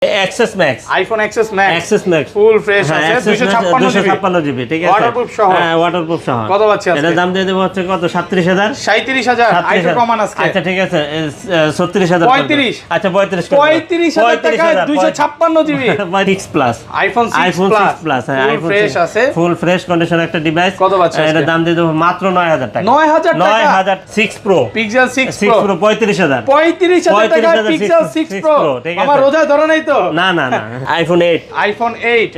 XS max, iPhone XS max, XS max full fresh আছে 256 GB, ঠিক আছে, waterproof সহ। হ্যাঁ ওয়াটারপ্রুফ সহ। কত পাচ্ছি আজকে? এটার দাম দিয়ে দেব হচ্ছে কত 37000, 37000 আইফোন কমান আজকে। আচ্ছা ঠিক আছে 36000, 35, আচ্ছা 35000 টাকায় 256 জিবি 6 প্লাস, আইফোন 6 প্লাস, হ্যাঁ ফুল আইফোন ফ্রেশ আছে, ফুল ফ্রেশ কন্ডিশন একটা ডিভাইস। কত পাচ্ছি আজকে? এটার দাম দিয়ে দেব মাত্র 9000 টাকা, 9000 টাকা 9000 6 প্রো, পিক্সেল 6 6 প্রো 35000, 35000 টাকায় পিক্সেল 6 প্রো। ঠিক আছে, আমার রোজা ধরে নাই তো? না না না, আইফোন 8, আইফোন 8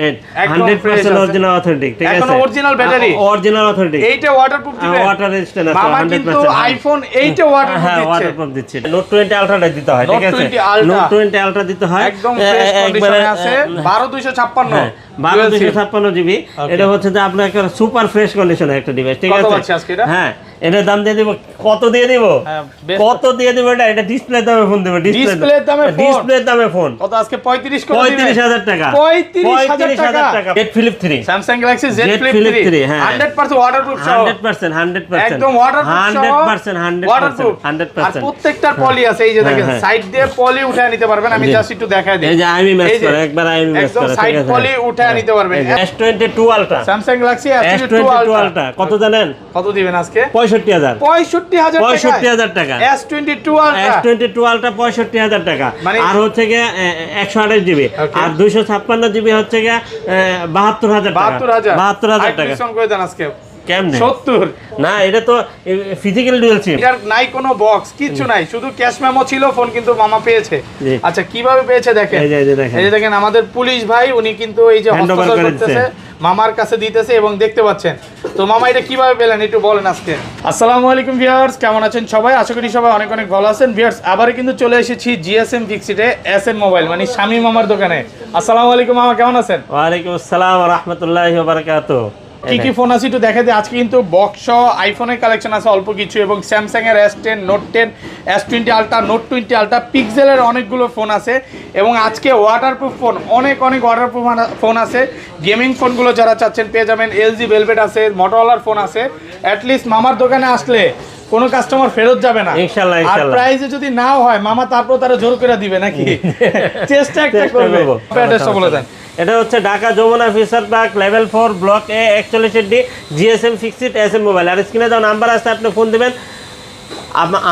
একদম ফ্রেশ 100% আছে, অরিজিনাল অথেন্টিক, ঠিক আছে, এখনো অরিজিনাল ব্যাটারি, অরিজিনাল অথেন্টিক, এইটা ওয়াটারপ্রুফ দিবে, ওয়াটার রেজিস্ট্যান্ট আছে মামা কিন্তু 100%। আইফোন 8 এ ওয়াটারপ্রুফ হ্যাঁ দিচ্ছে, ওয়াটারপ্রুফ দিচ্ছে। নোট 20 আলট্রাটা দিতে হয়, ঠিক নোট আছে, 20 আলট্রা, নোট 20 আলট্রা দিতে হয়, একদম ফ্রেশ কন্ডিশনে আছে 12256 12256 জিবি। এটা হচ্ছে যে আপনার একটা সুপার ফ্রেশ কন্ডিশনের একটা ডিভাইস, ঠিক আছে। কত পাচ্ছি আজকে এটা? হ্যাঁ এটার দাম দিয়ে দিব, কত দিয়ে দিব, কত দিয়ে দিব, এটা ডিসপ্লে দামে ফোন দেব, ডিসপ্লে দামে ফোন, ডিসপ্লে দামে ফোন কত আজকে 35 করে দিবেন? 35000 টাকা, 35000 টাকা। Z Flip 3, Samsung Galaxy Z Flip 3 হ্যাঁ 100% ওয়াটারপ্রুফ সহ, 100% একদম ওয়াটারপ্রুফ সহ, 100% আর 100%। প্রত্যেকটার পলি আছে, এই যে দেখেন হ্যাঁ। সাইড দিয়ে পলি উঠায় নিতে পারবেন। আমি জাস্ট একটু দেখাই দিই, এই যে আইমি ম্যাচ এই যে করে, একবার আইমি ম্যাচ একদম করে, সাইড ঠিক আছে, পলি উঠায় নিতে পারবেন। S22 ultra, Samsung Galaxy S22 S22 ultra ultra কত জানেন? কত দিবেন আজকে? 65000, 65000 টাকা, S22 আলট্রা, S22 আলট্রা 65000 টাকা। মানে আর হচ্ছে গিয়ে 128 জিবি, আর 256 জিবি হচ্ছে গিয়ে 72000 টাকা, 72000 টাকা। ডিসকাউন্ট করে দেন আজকে কেমনে 70? না এটা তো ফিজিক্যাল ডুয়াল সিম, এটার নাই কোনো বক্স, কিচ্ছু নাই, শুধু ক্যাশ মেমো ছিল, ফোন কিন্তু মামা পেয়েছে। জি। আচ্ছা কিভাবে পেয়েছে দেখেন, এই যে দেখেন, এই যে দেখেন আমাদের পুলিশ ভাই উনি কিন্তু এই যে Hand over হস্তান্তর করে করতেছে, মামার কাছে দিতেছে এবং দেখতে পাচ্ছেন। তো মামা এটা কিভাবে পেলেন একটু বলেন আজকে। আসসালামু আলাইকুম ভিউয়ার্স, কেমন আছেন সবাই? আশা করি সবাই অনেক অনেক ভালো আছেন। ভিউয়ার্স আবারও কিন্তু চলে এসেছি জিএসএম ফিক্সিটে, এসএন মোবাইল মানে শামী মামার দোকানে। আসসালামু আলাইকুম মামা, কেমন আছেন? ওয়ালাইকুম আসসালাম ওয়া রাহমাতুল্লাহি ওয়া বারাকাতুহু। কি কি ফোন আছে একটু দেখা দিই। আজকে কিন্তু বক্স আইফোনের কালেকশন আছে অল্প কিছু, এবং স্যামসাং এর S10, note 10, S20 ultra, note 20 ultra, পিক্সেলের অনেকগুলো ফোন আছে। এবং আজকে ওয়াটারপ্রুফ ফোন, অনেক ওয়াটারপ্রুফ ফোন আছে। গেমিং ফোনগুলো যারা চাচ্ছেন পেয়ে যাবেন। LG ভেলভেট আছে, মোটরোলার ফোন আছে। অ্যাটলিস্ট মামার দোকানে আসলে কোনো কাস্টমার ফেরত যাবে না ইনশাআল্লাহ, আর ইনশাআল্লাহ। প্রাইসে যদি নাও হয় মামা তারপর তারা জোর করে দিবে নাকি? চেষ্টা একটা করবে। অ্যাড্রেসটা বলে দেন। এটা হচ্ছে Dhaka Jamuna future park, level 4, block A, 41D, GSM fixed SM mobile. আর স্ক্রিনে দাও নাম্বার আছে, আপনি ফোন দিবেন।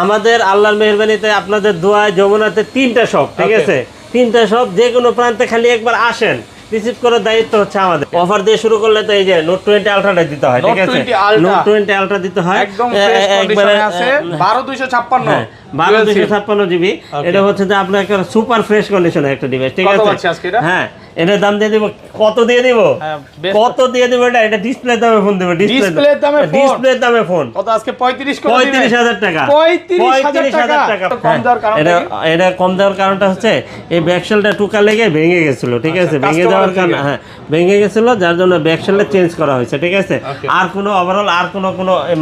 আমাদের আল্লাহর মেহেরবানিতে, আপনাদের দোয়ায় যমুনাতে 3টা শপ, ঠিক আছে, 3টা শপ, যে কোনো প্রান্তে খালি একবার আসেন, রিসিভ করার দায়িত্ব হচ্ছে আমাদের। অফার দিয়ে শুরু করলে তো এই যে নোট 20 আলট্রাটা দিতে হয়, ঠিক আছে, নোট 20 আলট্রা দিতে হয়, একদম ফ্রেশ কন্ডিশনে আছে 12256, 12256 জিবি। এটা হচ্ছে যে আপনার একটা সুপার ফ্রেশ কন্ডিশনের একটা ডিভাইস, ঠিক কত আছে। পাচ্ছি আজকে এটা? হ্যাঁ এটার দাম দিয়ে দিব, কত দিয়ে দিব, কত দিয়ে দিব, এটা ডিসপ্লে দামে ফোন দেব, ডিসপ্লে দামে ফোন, ডিসপ্লে দামে ফোন, কত আজকে 35 করে দিবেন? 35000 টাকা, 35000 টাকা। কম দেওয়ার কারণ এটা কম দেওয়ার কারণটা হচ্ছে এই ব্যাকশেলটা টুকা লেগে ভেঙে গেছিল, ঠিক আছে, ভেঙে যাওয়ার কারণে, হ্যাঁ ভেঙে গেছিল, যার জন্য ব্যাকশেলটা চেঞ্জ করা হয়েছে, ঠিক আছে। আর কোনো ওভারঅল আর কোনো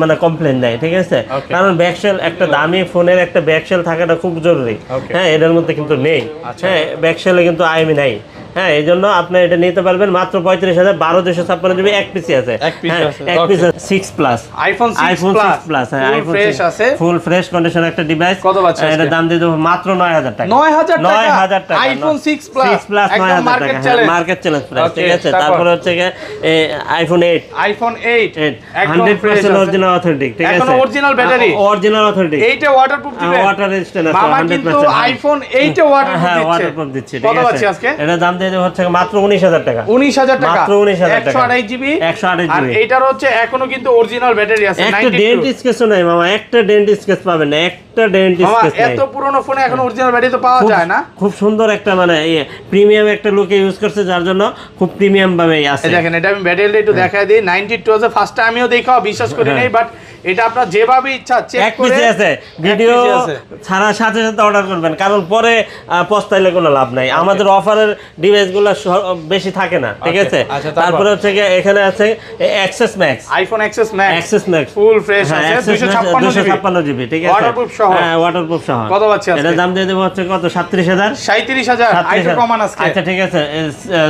মানে কমপ্লেন নাই, ঠিক আছে, কারণ ব্যাকশেল একটা দামি ফোনের একটা ব্যাকশেল থাকাটা খুব জরুরি। হ্যাঁ এটার মধ্যে কিন্তু নেই, হ্যাঁ ব্যাকশেলে কিন্তু আইএমই নাই। হ্যাঁ এই জন্য আপনি এটা নিতে পারবেন মাত্র 35000, 12256 জিবি, এক পিসি আছে, এক পিস 6 প্লাস, আইফোন 6 প্লাস, হ্যাঁ আইফোন ফ্রেশ আছে, ফুল ফ্রেশ কন্ডিশন একটা ডিভাইস। কত পাচ্ছি আজকে? এটার দাম দিয়ে দেব মাত্র 9000 টাকা, 9000 টাকা, আইফোন 6 প্লাস 9000 মার্কেট টাকা, চ্যালেঞ্জ, মার্কেট চ্যালেঞ্জ প্রাইস, ঠিক আছে। তারপরে হচ্ছে আইফোন 8, আইফোন 8 একদম 100% অরিজিনাল অথেন্টিক, ঠিক আছে, এখন অরিজিনাল ব্যাটারি, অরিজিনাল অথেন্টিক, এইটা ওয়াটারপ্রুফ দিবে, ওয়াটার রেজিস্ট্যান্ট আছে, মামা কিন্তু 100%। আইফোন 8 এ ওয়াটারপ্রুফ দিচ্ছে, ঠিক কত আছে। পাচ্ছি আজকে? এটার দাম দিয়ে দেব হচ্ছে মাত্র 19000 টাকা, 19000 টাকা, মাত্র 19000 টাকা, 128 জিবি, 128 আর জিবি। এটার হচ্ছে এখনো কিন্তু অরিজিনাল ব্যাটারি আছে, একটা ডেন্ট স্কেচও নাই মামা, একটা ডেন্ট স্কেচ পাবেন না, একটা ডেন্ট স্কেচ নাই। এত পুরনো ফোনে এখন অরিজিনাল ব্যাটারি তো পাওয়া যায় না। খুব সুন্দর একটা মানে প্রিমিয়াম একটা লুকে ইউজ করছে, যার জন্য খুব প্রিমিয়াম ভাবে আছে। দেখেন এটা আমি ব্যাটারিটা একটু দেখাই দিই। 92 আছে, ফার্স্ট আমিও দেখাও বিশ্বাস করি নাই, বাট এটা আপনার যেভাবে ইচ্ছা চেক এক করে পিসে আছে, ভিডিও ছাড়ার সাথে সাথে অর্ডার করবেন, কারণ পরে পস্তাইলে কোনো লাভ নাই। আমাদের অফারের ডিভাইসগুলো বেশি থাকে না, ঠিক আছে। তারপরে হচ্ছে এখানে আছে XS max, iPhone XS max, XS max full fresh আছে 256 জিবি, ঠিক আছে, ওয়াটারপ্রুফ সহ, হ্যাঁ ওয়াটারপ্রুফ সহ। কত পাচ্ছি আজকে? এটার দাম দিয়ে দেব হচ্ছে কত 37000, 37000 আইফোন কমান আজকে। আচ্ছা ঠিক আছে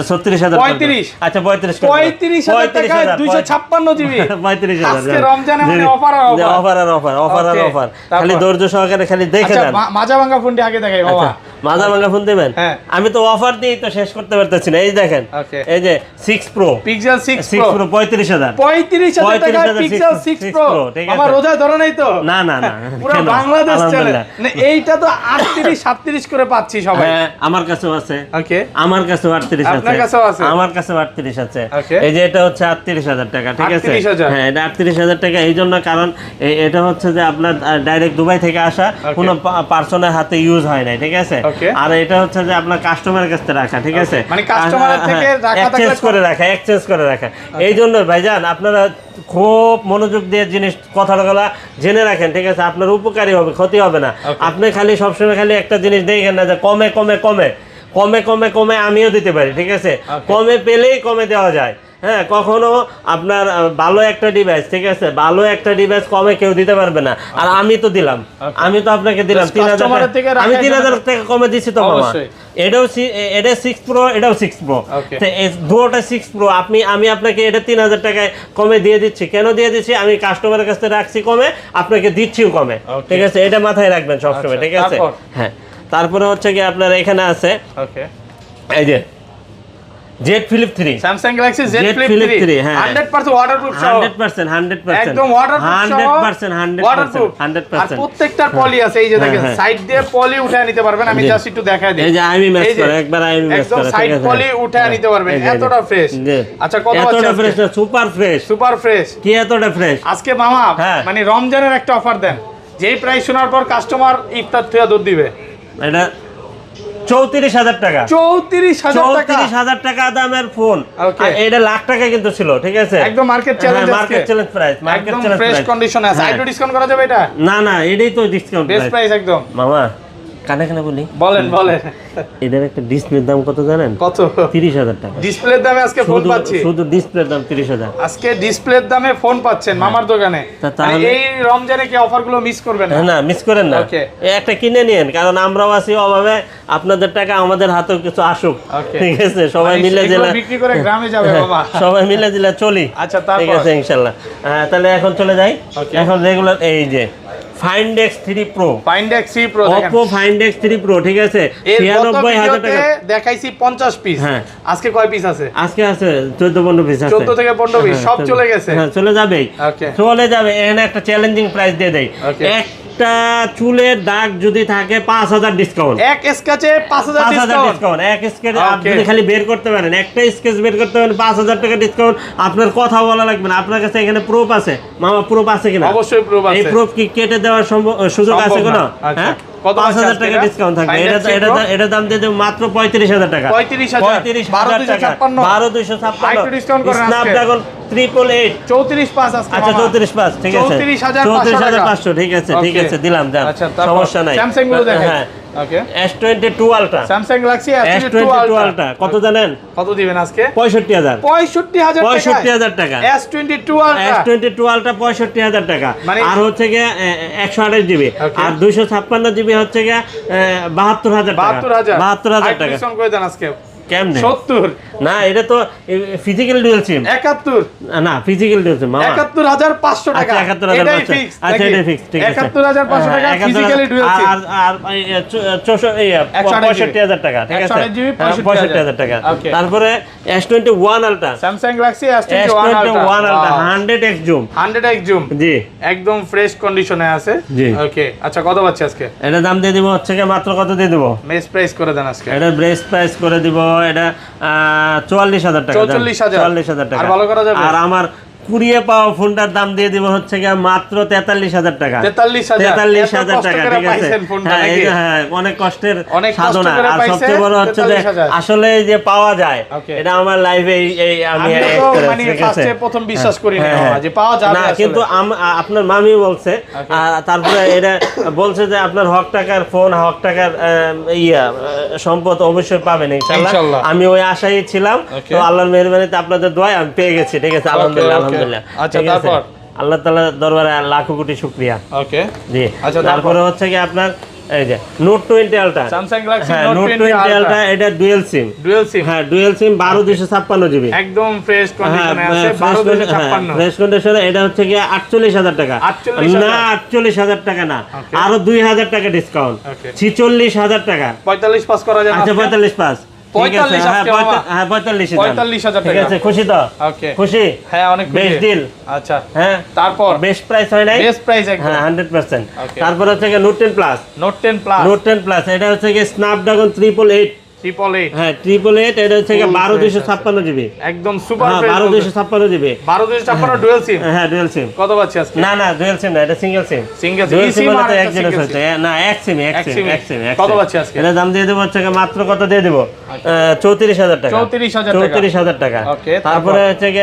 36000, 35, আচ্ছা 35000 টাকায় 256 জিবি 35000 আজকে রমজানে মানে অফার আর অফার। অফার আর অফার, অফার আর Okay, অফার। তারপর? খালি ধৈর্য সহকারে খালি দেখে আচ্ছা যান। মাজা ভাঙা ফোনটি আগে দেখাই বাবা। মাজা ভাঙা ফোন দেবেন? হ্যাঁ। আমি তো অফার দিয়ে তো শেষ করতে পারতেছি না। এই দেখেন, Okay. এই যে 6 Pro, পিক্সেল 6 6 Pro Pro 35,000। 35,000 টাকা 35,000 পিক্সেল 6 6 Pro। Pro, ঠিক আছে। আমার রোজা ধরে নাই তো? না না না, পুরো কেন? বাংলাদেশ চলে। আলহামদুলিল্লাহ। মানে এইটা তো 38 37 করে পাচ্ছি সবাই। হ্যাঁ, আমার কাছেও আছে। ওকে। আমার কাছেও 38 আছে। আপনার কাছেও আছে? আমার কাছেও 38 আছে। Okay. এই যে এটা হচ্ছে 38,000 টাকা, ঠিক আছে। 38,000 হ্যাঁ, এটা 38,000 টাকা এই জন্য, কারণ এটা হচ্ছে যে আপনার ডাইরেক্ট দুবাই থেকে আসা, কোনো পার্সনের হাতে ইউজ হয় নাই, ঠিক আছে। Okay. আর এটা হচ্ছে যে আপনার কাস্টমারের কাছে রাখা, ঠিক আছে। মানে কাস্টমারের থেকে রাখা থাকলে এক্সচেঞ্জ করে রাখা, এক্সচেঞ্জ করে রাখা। এই জন্য ভাইজান আপনারা খুব মনোযোগ দিয়ে জিনিস কথাগুলো জেনে রাখেন, ঠিক আছে। আপনার উপকারী হবে, ক্ষতি হবে না। আপনি খালি সবসময় খালি একটা জিনিস দেখেন না যে কমে কমে কমে কমে কমে কমে আমিও দিতে পারি, ঠিক আছে। কমে পেলেই কমে দেওয়া যায়। হ্যাঁ, কখনো আপনার ভালো একটা ডিভাইস, ঠিক আছে, ভালো একটা ডিভাইস কমে কেউ দিতে পারবে না। আর আমি তো দিলাম, আমি তো আপনাকে দিলাম 3,000 থেকে টাকা। আমি 3,000 টাকা কমে দিছি তো মামা। অবশ্যই। এটা 6 Pro, এটাও 6 Pro। Okay. তো এই দুটোটা 6 Pro। আমি আপনাকে এটা 3,000 টাকায় কমে দিয়ে দিচ্ছি। কেন দিয়ে দিচ্ছি? আমি কাস্টমারের কাছে রাখছি কমে, আপনাকে দিচ্ছিও কমে, Okay. ঠিক আছে। এটা মাথায় রাখবেন সবসময়, আচ্ছা, ঠিক আছে। তারপর? হ্যাঁ, তারপরে হচ্ছে কি আপনার এখানে আছে ওকে। এই যে Z Flip 3। Samsung Galaxy Z Z Flip Flip 3 3, হ্যাঁ। 100% ওয়াটারপ্রুফ সহ 100% একদম ওয়াটারপ্রুফ 100% ওয়াটারপ্রুফ 100%। আর প্রত্যেকটার পলি আছে, এই যে দেখেন হ্যাঁ। সাইড দিয়ে পলি উঠায় নিতে পারবেন। আমি জি। জাস্ট একটু দেখাই দিই। এই যে আমি ম্যাচ এই যে, করে একবার আমি ম্যাচ একদম করে, সাইড ঠিক আছে। পলি উঠায় নিতে পারবেন, এই যে, এই যে। এতটা ফ্রেশ। জি। আচ্ছা কত এতটা ফ্রেশ আছে না, সুপার ফ্রেশ। Super fresh. কি এতটা ফ্রেশ? আজকে মামা হ্যাঁ। মানে রমজানের একটা অফার দেন, যেই প্রাইস শোনার পর কাস্টমার ইফতার থেকে দুধ দিবে। এটা 34,000 টাকা। 34,000 টাকা 34,000 টাকা দামের ফোন। Okay. আর এটা লাখ টাকা কিন্তু ছিল, ঠিক আছে। একদম market challenge. Market challenge price, market একদম চ্যালেঞ্জ ফ্রেশ প্রাইস। কন্ডিশনে আছে। হ্যাঁ। আইটো ডিসকাউন্ট করা যাবে এটা? না না, এটাই তো ডিসকাউন্ট বেস্ট প্রাইস একদম। মামা কানে কানে বলি, বলেন বলেন এটার একটা ডিসপ্লের দাম কত জানেন? কত? 30,000 টাকা। ডিসপ্লের দামে আজকে ফোন শুধু পাচ্ছি। শুধু ডিসপ্লের দাম 30,000। আজকে ডিসপ্লের দামে ফোন পাচ্ছেন মামার দোকানে। তাহলে? মানে এই রমজানে কি অফারগুলো মিস করবেন না। হ্যাঁ, না মিস করেন না। Okay. একটা কিনে নিন, কারণ আমরাও আছি অভাবে, আপনাদের টাকা আমাদের হাতেও কিছু আসুক, Okay. ঠিক আছে। সবাই মানে মিলে এগুলো জেলা বিক্রি করে গ্রামে যাবে বাবা। সবাই মিলে দিলে চলি। আচ্ছা, ঠিক তারপর? আছে ইনশাল্লাহ। তাহলে এখন চলে যাই। Okay. এখন রেগুলার এই যে Find X3 Pro, Find X3 Pro দেখেন। Oppo Find X3 Pro, ঠিক আছে, এর গত 96,000 ভিডিওতে টাকা। দেখাইছি 50 পিস। হ্যাঁ। আজকে কয় পিস আছে? আজকে আছে 14-15 পিস আছে। 14 থেকে 15 পিস সব চলে গেছে। হ্যাঁ, চলে যাবেই। Okay. চলে যাবে। এখানে একটা চ্যালেঞ্জিং প্রাইস দিয়ে দেই। Okay. একটা চুলের দাগ যদি থাকে 5,000 ডিসকাউন্ট। এক স্কেচে 5,000 5,000 ডিসকাউন্ট। ডিসকাউন্ট। এক স্কেচ আপনি Okay. যদি খালি বের করতে পারেন, একটা স্কেচ বের করতে পারেন, 5,000 টাকা ডিসকাউন্ট। আপনার কথা বলা লাগবে না। আপনার কাছে এখানে প্রুফ আছে মামা, প্রুফ আছে কিনা? অবশ্যই প্রুফ এই আছে। প্রুফ কি কেটে দেওয়ার সুযোগ সম্ভব আছে কোনো? না। আচ্ছা। হ্যাঁ, কত 5,000 আছে টাকা এটা? ডিসকাউন্ট থাকবে। Find এটা X3 Pro? এটা দাম দিয়ে দেবো মাত্র 35,000 টাকা। 35,000 টাকা। 12,256 আরেকটু discount করেন আজকে। স্ন্যাপড্রাগন 888। 34 পাস আজকে আচ্ছা, মামা। 34,500, ঠিক আছে। 34,500 ঠিক আছে, ঠিক Okay. আছে, দিলাম, যান, আচ্ছা, তারপর? সমস্যা নাই। Samsung গুলো দেখেন। হ্যাঁ, ওকে। S22 Ultra, Samsung Galaxy S22 Ultra কত জানেন? কত দিবেন আজকে? 65,000। 65,000 টাকা। 65,000 টাকা। S22 Ultra S22 Ultra 65,000 টাকা। মানে- আর হচ্ছে গিয়ে 128 জিবি, Okay. আর 256 জিবি হচ্ছে গিয়ে 72,000 টাকা। 72,000 72,000 টাকা। ডিসকাউন্ট করে দেন আজকে। কেমনে? 70 না, এটা তো ফিজিক্যাল ডুয়াল সিম। 71 না, ফিজিক্যাল ডুয়াল সিম মামা। 71,500 টাকা। আচ্ছা, 71,500 এটাই ফিক্স। আচ্ছা, এটাই ফিক্স, ঠিক আছে। 71,500 টাকা ফিজিক্যালি ডুয়াল সিম। আর 65,000 টাকা, ঠিক আছে। 128 জিবি, 65,000 টাকা। Okay. তারপরে S21 Ultra, Samsung Galaxy S21 S21 Ultra Wow. 100x zoom. 100x zoom. জি, একদম ফ্রেশ কন্ডিশনে আছে। জি। ওকে, আচ্ছা কত পাচ্ছি আজকে? এটা দাম দিয়ে দিব হচ্ছে গিয়ে মাত্র কত দিয়ে দিব? মেস প্রাইস করে দেন আজকে। এটা ব্রেস প্রাইস করে দিব, এটা 44,000 টাকা। 44,000 44,000 টাকা। আর ভালো করা যাবে? আর আমার কুড়িয়ে পাওয়া ফোনটার দাম দিয়ে দিব হচ্ছে গিয়ে মাত্র 43,000 টাকা। 43,000 টাকা, ঠিক আছে। হ্যাঁ, এই যে, হ্যাঁ, অনেক কষ্টের অনেক কষ্ট সাধনা। করে আর পাইছে, সবচেয়ে বড় হচ্ছে যে 43,000 আসলে এই যে পাওয়া যায়, Okay. এটা আমার লাইফে আমি আমি তো experience, মানে ঠিক আছে? ফার্স্টে প্রথম বিশ্বাস করি না হ্যাঁ, হ্যাঁ। যে পাওয়া যাবে না, আসলে। কিন্তু আপনার মামি বলছে, তারপরে এটা বলছে যে আপনার হক টাকার ফোন, হক টাকার সম্পদ অবশ্যই পাবেন ইনশাআল্লাহ। ইনশাআল্লাহ। আমি ওই আশায় ছিলাম। Okay. তো আল্লাহর মেহেরবানিতে আপনাদের দোয়ায় আমি পেয়ে গেছি, ঠিক আছে। আলহামদুলিল্লাহ, okay. আলহামদুলিল্লাহ। আচ্ছা, ঠিক আছে? তারপর? আল্লাহ তাআলার দরবারে লাখো কোটি শুকরিয়া। ওকে। জি। আচ্ছা, তারপরে হচ্ছে কি আপনার এই যে নোট 20 আলট্রা, স্যামসাং গ্যালাক্সি হ্যাঁ নোট নোট 20 20 আলট্রা, এটা ডুয়াল সিম, হ্যাঁ ডুয়াল সিম 12256 জিবি, একদম ফ্রেশ কন্ডিশনে আছে, ফ্রেশ 12256 কন্ডিশনে। এটা হচ্ছে কি 48000 টাকা, 48,000 না 48000 টাকা না, আরো 2000 টাকা ডিসকাউন্ট, 46000 টাকা। 45 পাস করা যায় না? আচ্ছা 45 পাস, ঠিক আছে, 45 হ্যাঁ আজকে মামা? 45,000 টাকা, ঠিক আছে, খুশি তো? ওকে, খুশি, হ্যাঁ অনেক খুশি। বেস্ট ডিল, আচ্ছা, হ্যাঁ তারপর বেস্ট প্রাইস হয় নাই, বেস্ট প্রাইস একদম, হ্যাঁ 100%। Okay. তারপর হচ্ছে কি note 10 plus, note 10 plus, note 10 plus, এটা হচ্ছে কি স্ন্যাপড্রাগন 888, 888, হ্যাঁ 888, এটা হচ্ছে কি 12256 জিবি, একদম সুপার হ্যাঁ ফ্রেশ, 12256 জিবি, 12256 ডুয়াল সিম, হ্যাঁ ডুয়াল সিম। কত পাচ্ছি আজকে? না না ডুয়াল সিম না, এটা সিঙ্গেল সিম, সিঙ্গেল ডুয়াল সিম সিম মানে আর তো একটা এক জিনিস single হচ্ছে, না এক সিম, এক সিম, এক সিম, এক কত সিম। পাচ্ছি আজকে? এটা দাম দিয়ে দেবো হচ্ছে কি মাত্র কত দিয়ে দেবো, 34000 টাকা, 34,000 টাকা। Okay, তারপরে হচ্ছে কি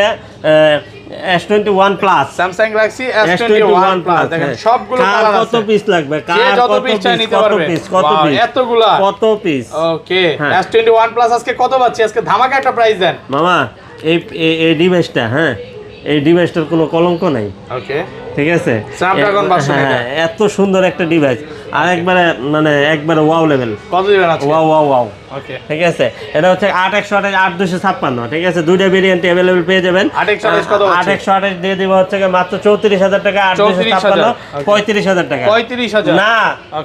S21 plus, Samsung Galaxy S21 plus, দেখেন সবগুলো কালার আছে, কত পিস লাগবে, যে যত পিস চাই নিতে পারবে, কত Wow, পিস, এতগুলা, কত পিস। ওকে, হ্যাঁ। S21 প্লাস আজকে কত পাচ্ছি? আজকে ধামাকা একটা প্রাইস দেন মামা, এই ডিভাইসটা, হ্যাঁ এই ডিভাইসটার কোনো কলঙ্ক নাই, ওকে, ঠিক আছে, Snapdragon version এটা। হ্যাঁ এত সুন্দর একটা ডিভাইস, আর একবারে মানে একবারে ওয়াও লেভেল, কত দিবেন আজকে? ওয়াও ওয়াও ওয়াও, ওকে, ঠিক আছে। এটা হচ্ছে 8128 8256, ঠিক আছে, দুইটা ভেরিয়েন্ট अवेलेबल পেয়ে যাবেন। 8128 কত হচ্ছে? 8128 দিয়ে দিব হচ্ছে কি মাত্র 34000 টাকা, 8256 35000 টাকা, 35,000 না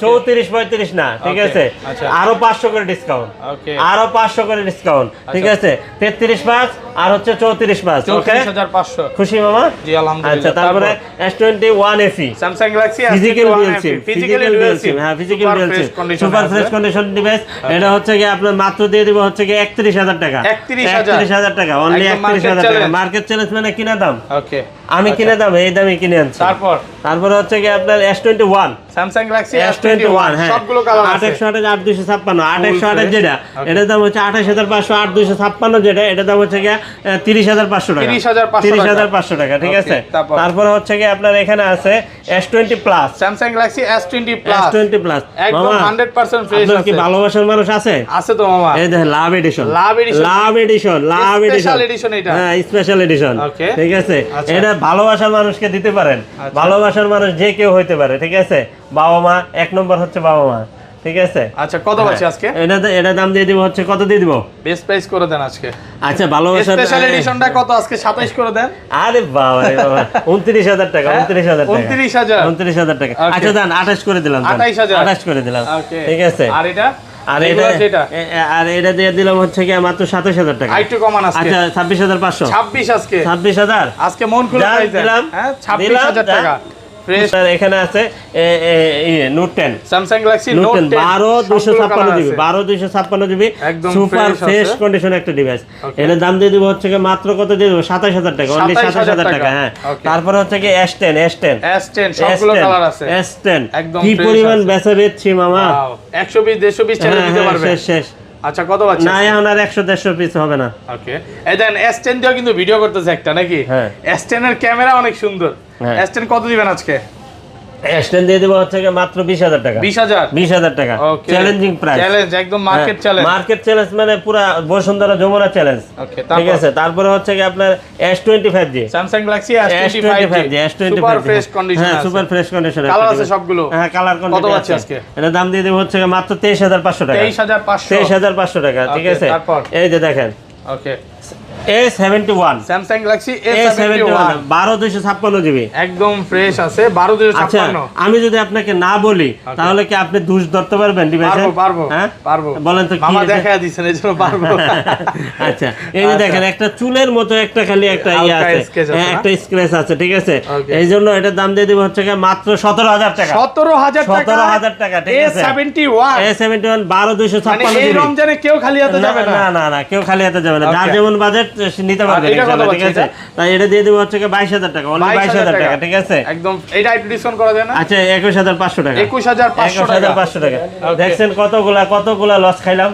34 35 না, ঠিক Okay, আছে, আচ্ছা। আরো 500 করে ডিসকাউন্ট, ওকে, আরো 500 করে ডিসকাউন্ট, ঠিক আছে, 33 পাস আর হচ্ছে 34 পাস, ওকে 34,500, খুশি মামা? জি আলহামদুলিল্লাহ। আচ্ছা, তারপরে S21 FE Samsung Galaxy physical dual SIM, physical dual SIM, হ্যাঁ physical dual SIM, super fresh condition device. এটা হচ্ছে কি আপনার মাত্র দিয়ে দিব হচ্ছে কি 31000 টাকা, 31,000 টাকা, অনলি একদম 31,000 টাকা, market মার্কেট চ্যালেঞ্জ মানে কিনা দাম, ওকে, আমি কিনে দাম এই দামে কিনে আনছি। তারপরে হচ্ছে কি আপনার S21 স্যামসাং গ্যালাক্সি S21, হ্যাঁ সবগুলো কালার আছে, 8128 8256, 8128 যেটা এটার দাম হচ্ছে 28500, 8256 যেটা এটার দাম হচ্ছে কি 30500 টাকা, 30500 টাকা, ঠিক আছে। তারপরে হচ্ছে কি আপনার এখানে আছে S20 plus, Samsung Galaxy S20 plus, S20 plus, একদম 100% ফ্রেশ আপনার কি আছে। ভালোবাসার মানুষ আছে? আছে তো মামা, এই দেখেন লাভ এডিশন, লাভ এডিশন, লাভ এডিশন, লাভ এডিশন, স্পেশাল এডিশন এটা, হ্যাঁ স্পেশাল এডিশন, Okay. ঠিক আছে। আচ্ছা। এটা ভালোবাসার মানুষকে দিতে পারেন, আচ্ছা। ভালোবাসার মানুষ যে কেউ হইতে পারে, ঠিক আছে। বাবা মা, এক নম্বর হচ্ছে বাবা মা, ঠিক আছে। আচ্ছা, কত পাচ্ছি আজকে? এটা দাম দিয়ে দিব হচ্ছে কত দিয়ে দিব? বেস্ট প্রাইস করে দেন আজকে। আচ্ছা, ভালোবাসার স্পেশাল এডিশনটা কত আজকে? 27 করে দেন। আরে বাবা রে বাবা, 29000 টাকা, 29000 টাকা, 29000 টাকা। Okay. আচ্ছা দান 28 করে দিলাম, 28,000 28 করে দিলাম, ওকে, ঠিক আছে। আর এটা আর regular যেটা? আর এটা দিয়ে দিলাম হচ্ছে কি মাত্র 27000 টাকা। আরেকটু কমান আজকে। আচ্ছা 26500, 26 আজকে, 26000 আজকে মন খুলে যা প্রাইস দেন। দিলাম, হ্যাঁ 26000 টাকা ফ্রেশ। স্যার এখানে আছে note 10, Samsung Galaxy note note 10 12256 GB, 12256 GB, একদম সুপার fresh ফ্রেশ আছে। কন্ডিশন একটা ডিভাইস। Okay. এর দাম দিয়ে দিব হচ্ছে কি মাত্র কত দিয়ে দিব? 27000 টাকা, অনলি 27000 টাকা, হ্যাঁ। Okay. তারপরে হচ্ছে কি S10 S10 সবগুলো কালার আছে, S10 একদম কি fresh পরিমাণ আছে। বেচা বেচছি মামা, Wow, 120 150 ছেড়ে হ্যাঁ, দিতে হ্যাঁ, পারবে। শেষ। আচ্ছা, কত পাচ্ছেন? না এখন আর 100-150 পিস হবে না। ওকে, এই দেন S10 দিয়েও কিন্তু ভিডিও করতেছে একটা নাকি? হ্যাঁ। S10 এর ক্যামেরা অনেক সুন্দর। হ্যাঁ। S10 কত দিবেন আজকে? S10 দিয়ে দিব হচ্ছে কি মাত্র 20000 টাকা, 20000 টাকা, ওকে, চ্যালেঞ্জিং প্রাইস, চ্যালেঞ্জ একদম মার্কেট চ্যালেঞ্জ, মার্কেট চ্যালেঞ্জ মানে পুরা বসুন্ধরা যমুনা চ্যালেঞ্জ, ওকে। ঠিক আছে। তারপরে হচ্ছে কি আপনার S25G, Samsung Galaxy S25G, super fresh condition, হ্যাঁ সুপার ফ্রেশ কন্ডিশন, কালার আছে সবগুলো, হ্যাঁ কালার কত কন্ডিশন পাচ্ছি আছে। আজকে? এটা দাম দিয়ে দেব হচ্ছে কি মাত্র 23500 টাকা, 23500 টাকা, ঠিক Okay, আছে। তারপর? এই যে দেখেন ওকে, A71, Samsung Galaxy A71 A71 12256 GB, একদম ফ্রেশ আছে, আচ্ছা 12256। আমি যদি আপনাকে না বলি তাহলে কি আপনি দুষ ধরতে পারবেন ডিভাইসে? পারবো, হ্যাঁ পারবো। বলেন তো কি মামা এটা? দেখায় দিছেন এজন্য পারবো। আচ্ছা এই যে দেখেন একটা চুলের মতো একটা খালি একটা ইয়ে হালকা আছে, scratch আছে হ্যাঁ না? একটা স্ক্র্যাচ আছে, ঠিক আছে। Okay. এই জন্য এটার দাম দিয়ে দিব হচ্ছে কি মাত্র 17000 টাকা, 17000 টাকা, 17000 টাকা, ঠিক আছে। A71 A71 মানে 12256 এই জিবি। রমজানে কেউ খালি হাতে যাবে না। না কেউ খালি হাতে যাবে না, যার Okay. যেমন বাজেট নিতে পারবে, এটা কত ইনশাআল্লাহ, ঠিক পাচ্ছি আছে। তাই এটা দিয়ে দিব হচ্ছে কি 22000 টাকা, অনলি 22000 টাকা, ঠিক আছে। একদম এটা একটু ডিসকাউন্ট করা যায় না? আচ্ছা 21500 টাকা, 21500 টাকা। 21500 টাকা। Okay. দেখছেন কতগুলা লস খাইলাম।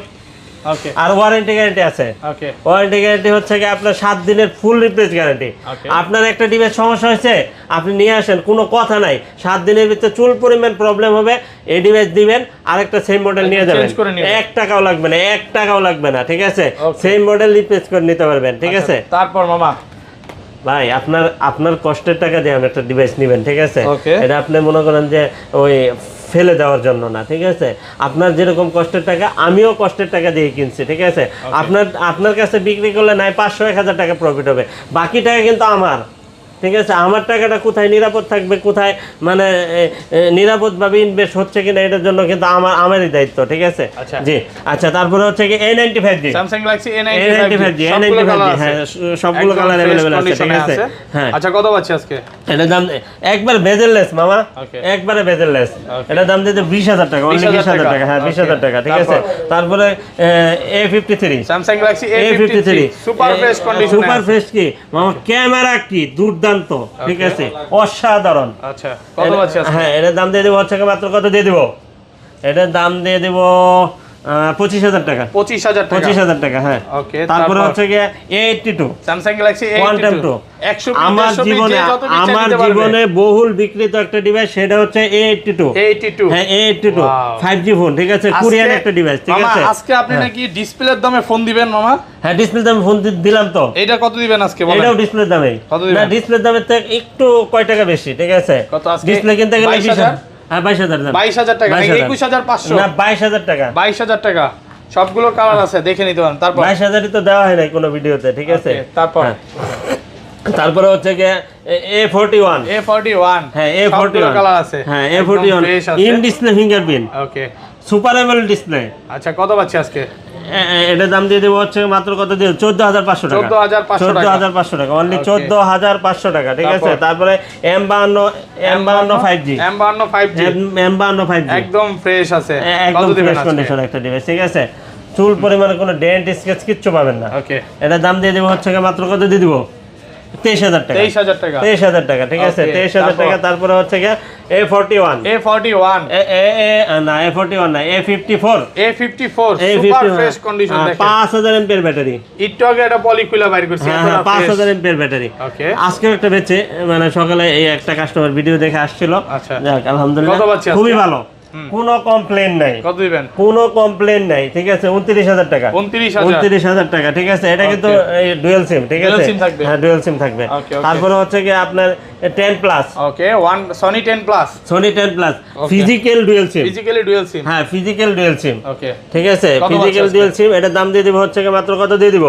ওকে, আর ওয়ারেন্টি গ্যারান্টি আছে, ওকে, ওয়ারেন্টি গ্যারান্টি হচ্ছে কি আপনার 7 দিনের ফুল রিপ্লেস গ্যারান্টি। Okay. আপনার একটা ডিভাইস সমস্যা হয়েছে, আপনি নিয়ে আসেন, কোনো কথা নাই, 7 দিনের ভিতরে চুল পরিমাণ প্রবলেম হবে, এই ডিভাইস দিবেন, আরেকটা সেম মডেল নিয়ে যাবেন, Change করে নিবেন। 1 টাকাও লাগবে না, 1 টাকাও লাগবে না, ঠিক আছে। Okay. সেম মডেল রিপ্লেস করে নিতে পারবেন, ঠিক আছে। আচ্ছা, তারপর মামা ভাই আপনার কষ্টের টাকা দিয়ে আপনি একটা ডিভাইস নেবেন, ঠিক আছে। Okay. এটা আপনি মনে করেন যে ওই ফেলে দেওয়ার জন্য না, ঠিক আছে? আপনার যেরকম কষ্টের টাকা আমিও কষ্টের টাকা দিয়ে কিনছি, ঠিক আছে? আপনার কাছে বিক্রি করলে নাই 500-1000 টাকা প্রফিট হবে, বাকি টাকা কিন্তু আমার, ঠিক আছে? আমার টাকাটা কোথায় নিরাপদ থাকবে, কোথায় মানে নিরাপদভাবে ইনভেস্ট হচ্ছে কিনা, এটার জন্য কিন্তু আমারই দায়িত্ব, ঠিক আছে? জি। আচ্ছা, তারপরে হচ্ছে কি A95G, স্যামসাং গ্যালাক্সি A95G, হ্যাঁ সবগুলো কালার अवेलेबल আছে, ঠিক আছে? হ্যাঁ। আচ্ছা, কত পাচ্ছি আজকে? এটা দাম একবার বেজেললেস মামা, একবারে বেজেললেস। এটা দাম দিতে 20000 টাকা, অনলি 20000 টাকা, হ্যাঁ 20000 টাকা, ঠিক আছে? তারপরে A53, Samsung Galaxy A53 super fresh condition, super fresh কি মামা, ক্যামেরা কি দুর্দান্ত, ঠিক আছে? অসাধারণ। আচ্ছা, কত পাচ্ছি আজকে? হ্যাঁ, এটার দাম দিয়ে দেবো হচ্ছে মাত্র কত দিয়ে দেবো, এটার দাম দিয়ে দেবো 25000 টাকা, 25000 টাকা, হ্যাঁ। ওকে, তারপরে হচ্ছে গিয়ে A82, স্যামসাং গ্যালাক্সি A82 আমার জীবনে বহুল বিক্রিত একটা ডিভাইস, সেটা হচ্ছে A82, হ্যাঁ A82 5G ফোন, ঠিক আছে? কোরিয়ান একটা ডিভাইস, ঠিক আছে? আজকে আপনি নাকি ডিসপ্লের দামে ফোন দিবেন মামা? হ্যাঁ, ডিসপ্লের দামে ফোন দিলাম তো। এটা কত দিবেন আজকে বলেন? এটাও ডিসপ্লের দামে, না ডিসপ্লের দামে থেকে একটু কয় টাকা বেশি, ঠিক আছে? কত আজকে ডিসপ্লে কিনতে গেলে 20000, হ্যাঁ 22000 দাম, 22000 টাকা, 21500 না 22000 টাকা, 22000 টাকা। সবগুলো কালার আছে, দেখে নিতে পারেন। তারপর 22000ই তো দেওয়া হয় নাই কোনো ভিডিওতে, ঠিক আছে? তারপরে হচ্ছে গিয়ে A41, হ্যাঁ A41 কালার আছে, হ্যাঁ A41 in display fingerprint, okay, super AMOLED display. আচ্ছা, কত পাচ্ছি আজকে? এটার দাম দিয়ে দেবো হচ্ছে মাত্র কত দিয়ে 14500 টাকা, 14500 টাকা, অনলি 14500 টাকা, ঠিক আছে? তারপরে M52 5G, M52 5G একদম ফ্রেশ আছে, একদম ফ্রেশ কন্ডিশন একটা ডিভাইস, ঠিক আছে? চুল পরিমাণে কোনো ডেন্ট স্কেচ কিচ্ছু পাবেন না। ওকে, এটার দাম দিয়ে দেবো হচ্ছে মাত্র কত দিয়ে দিব, 23000 টাকা, 23000 টাকা, ঠিক আছে? 23000 টাকা। তারপরে হচ্ছে গিয়ে A41, না A41 না A54, সুপার ফ্রেশ কন্ডিশন, দেখেন 5000 এমপিআর ব্যাটারি, একটু আগে একটা পলিকুলা বাইর করছি, হ্যাঁ 5000 এমপিআর ব্যাটারি। ওকে, আজকে একটা বেচে, মানে সকালে এই একটা কাস্টমার ভিডিও দেখে আসছিল, আচ্ছা, যাক আলহামদুলিল্লাহ খুবই ভালো, কোনো কমপ্লেন নাই, কত দিবেন? কোনো কমপ্লেন নাই, ঠিক আছে? 29000 টাকা, 29000 টাকা, ঠিক আছে? এটা কিন্তু ডুয়াল সিম, ঠিক আছে? হ্যাঁ ডুয়াল সিম থাকবে। তারপরে হচ্ছে কি আপনার 10 প্লাস, ওকে, Sony 10 plus physical dual SIM, হ্যাঁ ফিজিক্যাল ডুয়াল সিম, ওকে, ঠিক আছে? ফিজিক্যাল ডুয়াল সিম, এটার দাম দিয়ে দিব হচ্ছে মাত্র কত দিয়ে দিব,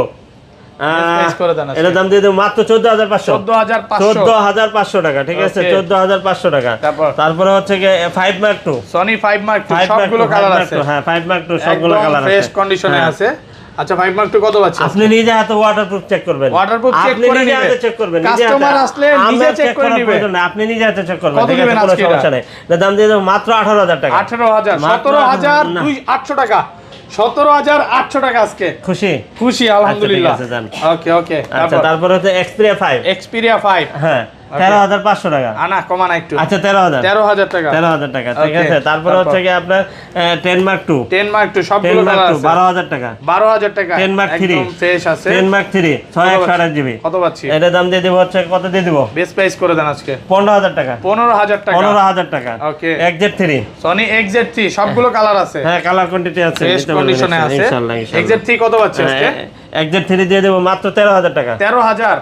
এটার দাম দিয়ে দেবো মাত্র 14500 টাকা, ঠিক আছে? 14500 টাকা। তারপরে হচ্ছে গিয়ে 5 Mark II, Sony 5 Mark II সবগুলো কালার আছে, হ্যাঁ 5 Mark II সবগুলো কালার আছে, ফ্রেশ কন্ডিশনে আছে। আচ্ছা, 5 Mark II কত পাচ্ছেন? আপনি নিজে হাতে ওয়াটারপ্রুফ চেক করবেন, চেক করবেন, কাস্টমার আসলে নিজে চেক করে নেবেন, আপনি নিজে হাতে চেক করবেন, ঠিক আছে? কোনো সমস্যা নেই। দাম দিয়ে দেবো মাত্র 18000 টাকা, 17800 টাকা, 17800 টাকা। আজকে খুশি আলহামদুলিল্লাহ। ওকে, আচ্ছা, তারপর হচ্ছে Xperia 5, হ্যাঁ 13500 টাকা, আনা কমান একটু, আচ্ছা 13000 টাকা, 13000 টাকা, ঠিক আছে? তারপর হচ্ছে কি আপনার 10 Mark II, সবগুলো কালার আছে, 12000 টাকা, 10 Mark III একদম ফ্রেশ আছে, 10 Mark III 628 জিবি, কত পাচ্ছি? এটা দাম দিয়ে দেব হচ্ছে কত দিয়ে দেব, বেস্ট প্রাইস করে দেন আজকে 15000 টাকা, 15000 টাকা। ওকে, XZ3, সনি XZ3 সবগুলো কালার আছে, হ্যাঁ কালার কোয়ান্টিটি আছে, ফ্রেশ কন্ডিশনে আছে, ইনশাআল্লাহ। XZ3 কত পাচ্ছি আজকে? XZ3 দিয়ে দেব মাত্র 13000 টাকা, 13000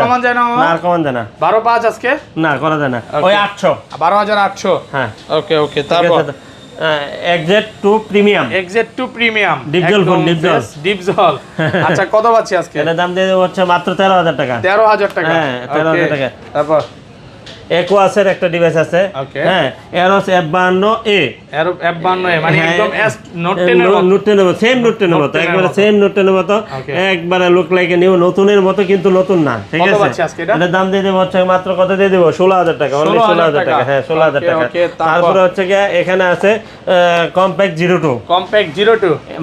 কমান যায় না মামা? আর কমান যায় না, 12.5 আজকে না করা যায় না, ওই 800, 12800, হ্যাঁ ওকে। তারপর XZ2 প্রিমিয়াম, ডিপজল আচ্ছা, কত পাচ্ছি আজকে? এর দাম দিয়ে দেব হচ্ছে মাত্র 13000 টাকা, 13000 টাকা, হ্যাঁ 13000 টাকা। তারপর Aquos-এর একটা ডিভাইস আছে, হ্যাঁ Aeros F52A, মানে একদম নোট 10 এর মতো, সেম নোট 10 এর মতো, একবারে সেম নোট 10 এর মতো, একবারে লুক লাইক নিউ, নতুনের মতো কিন্তু নতুন না, ঠিক আছে? এর দাম দিয়ে দেব হচ্ছে মাত্র কত দিয়ে দেব, 16000 টাকা, অনলি 16000 টাকা, হ্যাঁ 16000 টাকা। তারপরে হচ্ছে কি এখানে আছে কম্প্যাক্ট 02,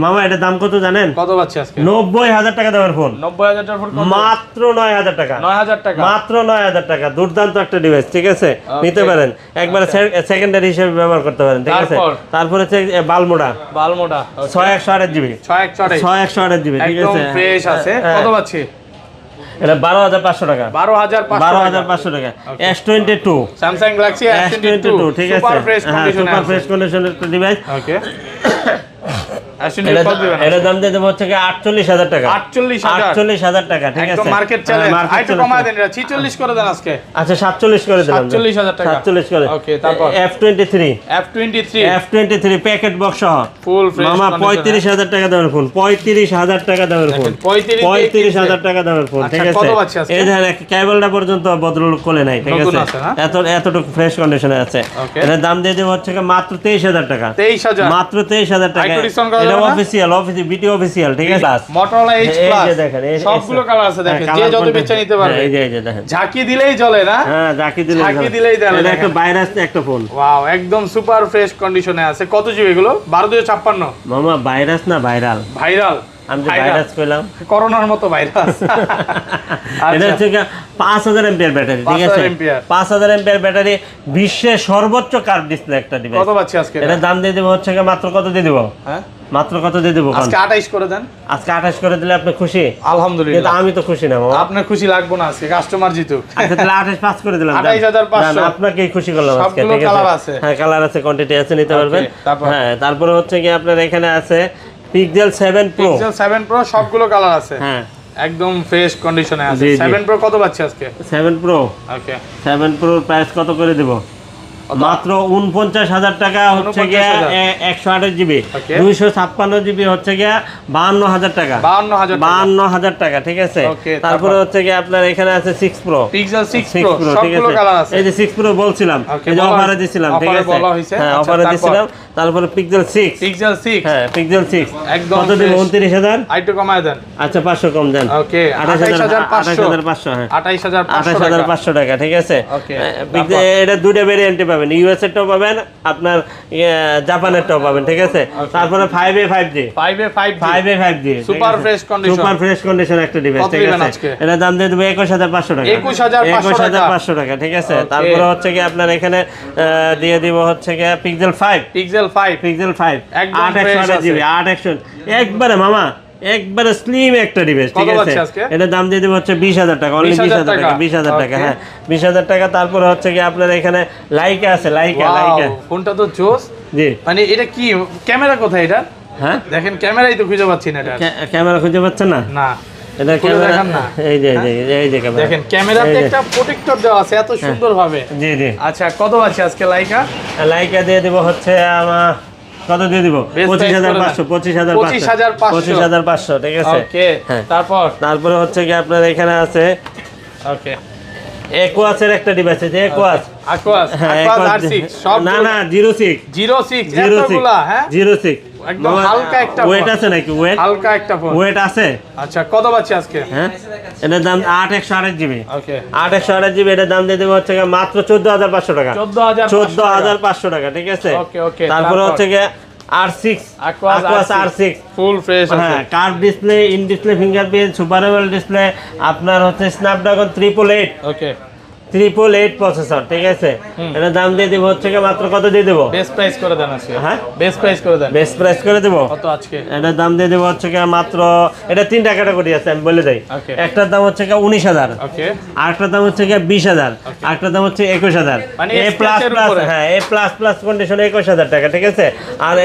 মামা এটার দাম কত জানেন? কত পাচ্ছি আজকে? 90000 টাকা দামের ফোন, 90000 টাকার ফোন, মাত্র 9000 টাকা, মাত্র 9000 টাকা, দুর্দান্ত একটা ডিভাইস, ঠিক আছে? নিতে পারেন, একবারে সেকেন্ডারি হিসেবে ব্যবহার করতে পারেন, ঠিক আছে? তারপরে হচ্ছে বালমোডা 6128 জিবি, 6128 জিবি, ঠিক আছে? ফ্রেশ আছে, কত পাচ্ছি? এটা 12500 টাকা, 12500 টাকা। S22, স্যামসাং গ্যালাক্সি S22, ঠিক আছে? সুপার ফ্রেশ কন্ডিশনের একটা ডিভাইস। ওকে, S20 কত দিবেন? এটার দাম দিয়ে দেবো হচ্ছে 48,000 টাকা। 48,000 টাকা, ঠিক একদম আছে। Market challenge. market আরেকটু challenge। কমায় দেন, এটা 46 করে দেন আজকে। আচ্ছা 47 করে দিলাম। 47,000 টাকা। 47 করে। ওকে, তারপর F23 প্যাকেট বক্স সহ ফুল ফ্রেশ মামা 35,000 টাকা দামের ফোন, 35,000 টাকা দামের ফোন, 35,000 টাকা দামের ফোন, ঠিক আচ্ছা, আছে। কত পাচ্ছি আজকে? এই দেখেন কেবলটা পর্যন্ত বদল কোলে নাই, ঠিক নতুন আছে। আছে, না? এতটুকু ফ্রেশ কন্ডিশনে আছে। Okay. এর দাম দিয়ে দেবো হচ্ছে মাত্র 23,000 টাকা। 23,000 মাত্র 23,000 টাকা। একটু discount করা এটা যাবে না? অফিসিয়াল বিটি অফিসিয়াল, ঠিক আছে। Motorola H এই Plus যে দেখেন, সবগুলো কালার আছে, দেখেন যে যত বেচে নিতে পারবে। এই যে দেখেন, ঝাঁকি দিলেই চলে না? হ্যাঁ ঝাঁকি দিলেই ঝাঁকি চলে। দিলেই চলে, এটা একটা দেখেন। ভাইরাস একটা ফোন ওয়াও, একদম সুপার ফ্রেশ কন্ডিশনে আছে। কত জিবি এগুলো? 12/256 মামা, ভাইরাস না ভাইরাল। ভাইরাল। আমি যে ভাইরাস কইলাম, করোনার মতো ভাইরাস। এটা হচ্ছে 5000 এমপিআর ব্যাটারি, ঠিক 5000 আছে। ampere 5000 এমপিআর ব্যাটারি, বিশ্বের সর্বোচ্চ কার্ভ ডিসপ্লে একটা ডিভাইস। কত পাচ্ছি আজকে? এটার দাম দিয়ে দেবো হচ্ছে মাত্র কত দিয়ে দেবো? হ্যাঁ, মাত্র কত দিয়ে দেবো? আজকে 28 করে দেন। আজকে 28 করে দিলে আপনি খুশি? কিন্তু আলহামদুলিল্লাহ। আমি তো খুশি না মামা। আপনার খুশি লাগবে না, আজকে কাস্টমার জিতুক। আচ্ছা তাহলে 28 করে দিলাম। 28,500 জান, আপনাকে খুশি করলাম আজকে, সবগুলো ঠিক কালার আছে। আছে। হ্যাঁ কালার আছে, কোয়ান্টিটি আছে, নিতে Okay, পারবেন। তারপর? হ্যাঁ তারপরে হচ্ছে কি আপনার এখানে আছে পিক্সেল 7 প্রো। Pixel 7 Pro সবগুলো কালার আছে। হ্যাঁ একদম ফ্রেশ কন্ডিশনে আছে। জি, জি। 7 Pro কত পাচ্ছি আজকে? 7 প্রো। ওকে, 7 প্রোর প্রাইস কত করে দেব? মাত্র 49,000 টাকা হচ্ছে গিয়া 128 জিবি। Okay. 256 জিবি হচ্ছে গিয়া 52,000 টাকা। 52,000 টাকা। 52,000 টাকা, ঠিক আছে। Okay, তারপরে হচ্ছে গিয়ে আপনার এখানে আছে 6 প্রো। Pixel 6 6 Pro প্রো, ঠিক সবগুলো আছে। কালার আছে। এই যে 6 প্রো বলছিলাম, Okay, এই যে বলা অফারে হয়েছে। দিছিলাম, ঠিক Offer-এ আছে। বলা হয়েছে। হ্যাঁ আচ্ছা, অফারে তারপর? দিছিলাম। তারপরে পিক্সেল 6। Pixel 6 হ্যাঁ পিক্সেল 6 একদম কত দিব? fresh। 29,000। আরেকটু কমায় দেন। আচ্ছা 500 কম দেন। ওকে, 28,500। 28,500। হ্যাঁ 28,500 টাকা। 28,500 টাকা, ঠিক আছে। Okay, এটা দুইটা ভেরিয়েন্টে পাবেন, ইউএস এরটাও পাবেন, আপনার জাপানেরটাও পাবেন, ঠিক আছে। তারপরে 5A 5G 5A 5G 5A 5G super fresh condition. Super fresh condition একটা ডিভাইস, কত ঠিক দিবেন আছে। আজকে? এটা দাম দিয়ে দেবো 21,500 টাকা। 21,500 টাকা, ঠিক আছে। Okay. তারপরে হচ্ছে কি আপনার এখানে দিয়ে দিব হচ্ছে কি পিক্সেল 5। Pixel 5 পিক্সেল 5 একদম 8/128 fresh জিবি, 8/100 একবারে মামা, একবারে স্লিম একটা ডিভাইস, ঠিক কত আছে। পাচ্ছি আজকে? এটা দাম দিয়ে দেবো হচ্ছে 20,000 টাকা, অনলি 20,000 20,000 টাকা, 20,000 টাকা। Okay. হ্যাঁ 20,000 টাকা। তারপরে হচ্ছে কি আপনার এখানে লাইকা আছে, লাইকা। ওয়াও, ফোনটা তো জোস। জি মানে এটা কি ক্যামেরা কোথায় এটা? হ্যাঁ দেখেন ক্যামেরাই তো খুঁজে পাচ্ছি না এটা। ক্যামেরা খুঁজে পাচ্ছেন না? না, এটা খুলে ক্যামেরা, দেখান না। এই যে এই যে ক্যামেরা, দেখেন ক্যামেরাতে এই যে। একটা প্রোটেক্টর দেওয়া আছে এত সুন্দর ভাবে। জি জি। আচ্ছা, কত আছে আজকে লাইকা? লাইকা দিয়ে দিব হচ্ছে আমার কত দিয়ে দিব? Best price করে দেন। 25,500 25,500, ঠিক আছে। ওকে, হ্যাঁ। তারপরে হচ্ছে কি আপনার এখানে আছে ওকে একুয়াসের একটা ডিভাইস আছে, একুয়াস। Aquas হ্যাঁ Aquas Aquas, R6 সব না না 06 06 এতগুলা, হ্যাঁ 06 একদম হালকা একটা ওয়েট ফোন। আছে নাকি? ওয়েট হালকা একটা ফোন। ওয়েট আছে। আচ্ছা, কত পাচ্ছি আজকে? হ্যাঁ এটার দাম 8/128 জিবি। ওকে, 8/128 জিবি, এটার দাম দিয়ে দেবো হচ্ছে গিয়ে মাত্র 14,500 টাকা। 14,500 টাকা, ঠিক আছে। ওকে, ওকে, তারপরে তারপর? হচ্ছে গিয়ে R6 Aquas R6 full fresh আছে। হ্যাঁ curve display, in display fingerprint, super AMOLED display, আপনার হচ্ছে স্ন্যাপড্রাগন 888 ওকে, 888 প্রসেসর, ঠিক আছে। এটার দাম দিয়ে দিব হচ্ছে গিয়ে মাত্র কত দিয়ে দেবো? বেস্ট প্রাইস করে দেন আজকে। হ্যাঁ বেস্ট প্রাইস করে দেন। বেস্ট প্রাইস করে দেবো। কত আজকে? এটার দাম দিয়ে দেবো হচ্ছে গিয়ে মাত্র, এটা 3টা ক্যাটাগরি আছে আমি বলে যাই। Okay. একটার দাম হচ্ছে গিয়ে 19,000, ওকে, আরেকটার দাম হচ্ছে গিয়ে 20,000, আরেকটার দাম হচ্ছে 21,000। মানে এ প্লাস স্কেচের প্লাস, উপরে। হ্যাঁ এ প্লাস প্লাস কন্ডিশনে 21,000 টাকা, ঠিক আছে। আর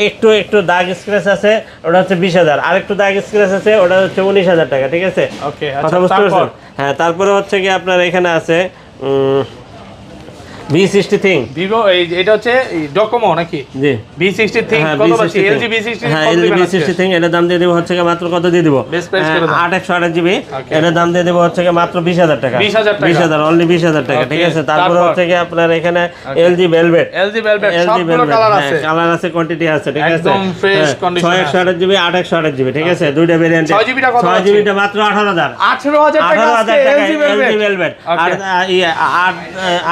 একটু একটু দাগ স্ক্র্যাচ আছে, ওটা হচ্ছে 20,000। আর একটু দাগ স্ক্র্যাচ আছে, ওটা হচ্ছে 19,000 টাকা, ঠিক আছে। ওকে, কথা আচ্ছা, বুঝতে তারপর? পারছেন? হ্যাঁ তারপরে হচ্ছে কি আপনার এখানে আছে V60 থিং। ভিভো এটা হচ্ছে ডোকোমো নাকি? জি V60 থিং হ্যাঁ, কত V60 পাচ্ছি? thing। LG V60 হ্যাঁ কত LG দিবেন আজকে? V60 থিং, এটার দাম দিয়ে দেবো হচ্ছে গিয়ে মাত্র কত দিয়ে দিব? Best price করে দেন। 8/128 জিবি, Okay. এটার দাম দিয়ে দেবো হচ্ছে গিয়ে মাত্র 20,000 টাকা। 20,000 টাকা। 20,000, অনলি 20,000 টাকা, ঠিক Okay, আছে। তারপরে তারপর? হচ্ছে গিয়ে আপনার এখানে Okay. LG Velvet। LG Velvet সবগুলো কালার আছে। কালার আছে, কোয়ান্টিটি আছে, ঠিক আছে। একদম fresh condition 6/128 জিবি, 8/128 জিবি, ঠিক আছে। দুইটা ভেরিয়েন্ট। 6 জিবিটা কত 6 জিবিটা মাত্র 18,000। 18,000 টাকা 18,000 আজকে টাকা LG LG Velvet। Velvet। আর Okay.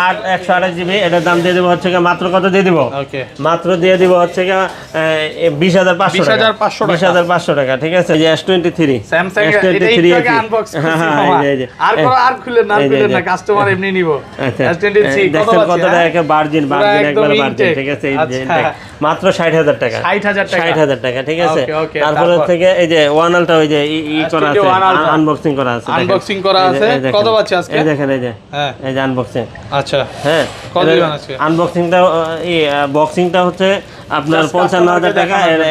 8/128 জিবি, এটার দাম দিয়ে দেবো হচ্ছে গিয়ে মাত্র কত দিয়ে দিব? ওকে, মাত্র দিয়ে দিব হচ্ছে গিয়ে 20,500 টাকা। 20,500 টাকা। 20,500 টাকা, ঠিক আছে। এই যে S23 স্যামসাং এটা S23 একটু আগে আছে। আনবক্স হ্যাঁ, করছি হ্যাঁ, মামা। এই যে, আর খুলেন না, এই যে, খুলেন না, এই যে। কাস্টমার এমনি নিব। আচ্ছা S23 কত দেখছেন পাচ্ছি? কতটা হ্যাঁ? একটা ভার্জিন পুরা একদম একবার ভার্জিন, intake। ঠিক আছে। এই যে আচ্ছা। intake। মাত্র 60,000 টাকা। 60,000 টাকা। 60,000 টাকা, ঠিক আছে। Okay, okay, তারপরে তারপর? থেকে এই যে ওয়ান আলটা, ওই যে করা আছে, One Ultra। আনবক্সিং করা আছে, দেখেন। Unboxing করা এই যে, আছে। এই দেখেন। কত পাচ্ছি আজকে? এই দেখেন, এই যে হ্যাঁ, এই যে আনবক্সিং। আচ্ছা, হ্যাঁ কত দিবেন আজকে? আনবক্সিংটা এই বক্সিংটা হচ্ছে আপনার Just 55,000 টাকা, দেখানোর জন্য।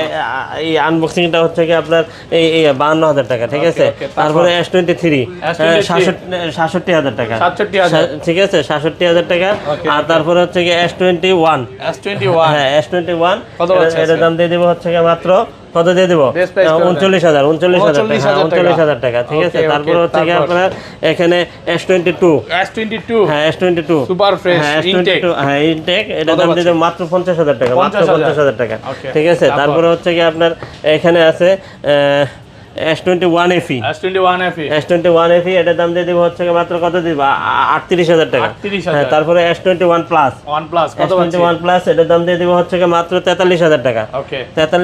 এই আনবক্সিংটা হচ্ছে কি আপনার এই 52,000 টাকা, ঠিক আছে। okay, তারপরে S23 67,000 টাকা, 67,000 ঠিক আছে, 67,000 টাকা। Okay, আর তারপরে হচ্ছে কি S21, S21 হ্যাঁ S21 কত পাচ্ছি এটার দাম দিয়ে দিব হচ্ছে কি মাত্র কত দিয়ে দিব? Best price করে দেন। 39,000 39,000 টাকা, ঠিক আছে। Okay, তারপরে okay, হচ্ছে কি তারপর? আপনার এখানে S22, S22 হ্যাঁ S22 সুপার ফ্রেশ হ্যাঁ ইনটেক S22 হ্যাঁ ইনটেক, এটা কত দাম পাচ্ছি? দিয়ে মাত্র 50,000 টাকা, মাত্র 50,000 টাকা, Okay, ঠিক আছে। তারপর? তারপরে হচ্ছে কি আপনার এখানে আছে S21 FE, S21 FE S21 FE এটার দাম দিয়ে দিব হচ্ছে কি মাত্র কত দিব? 38,000 টাকা। 38,000 হ্যাঁ, তারপরে S21 প্লাস, OnePlus কত পাচ্ছি? S21 প্লাস এটার দাম দিয়ে দিব হচ্ছে কি মাত্র 43,000 টাকা। ওকে